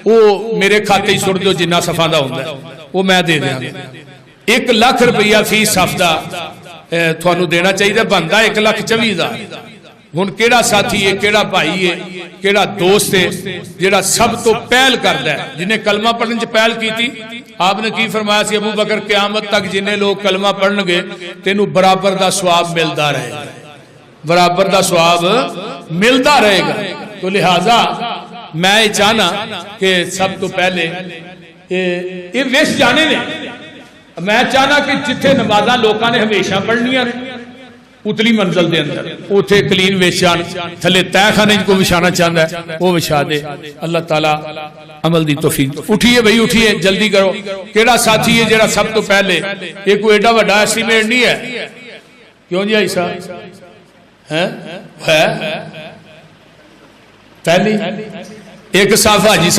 وہ میرے کھاتے ہی سٹ دو جنہ صفاں دا ہوندا ہے وہ میں دے دیاں 1 لاکھ روپیہ فی صف دا تھانوں دینا چاہیے بندا 1,24,000 ہن کیڑا ساتھی ہے کیڑا بھائی ہے کیڑا دوست ہے جڑا سب تو پہل کردا ہے جنہیں کلمہ پڑھنے چ پہل کیتی آپ نے کی فرمایا سی ابو بکر قیامت تک جنہیں لوگ کلمہ پڑھن گے تینوں برابر دا ثواب ملدا رہے گا برابر دا ثواب ملتا رہے گا تو لہذا میں چاہنا کہ سب تو پہلے یہ ویس جانے نے میں چاہنا کہ جتھے نمازاں لوکاں نے ہمیشہ پڑھنیاں نے اتلی منزل دے اندر اوتھے کلین ویشان تھلے تہ خانے کو وچھانا چاہندا ہے وہ وچھا دے اللہ تعالی عمل دی توفیق اٹھیے بھائی اٹھیے جلدی کرو کیڑا ساتھی ہے جڑا سب تو پہلے یہ کوئی ایڈا بڑا ایسٹیمیٹ نہیں ہے کیوں جی ایسا ہے پہلی ایک صاحب حاجی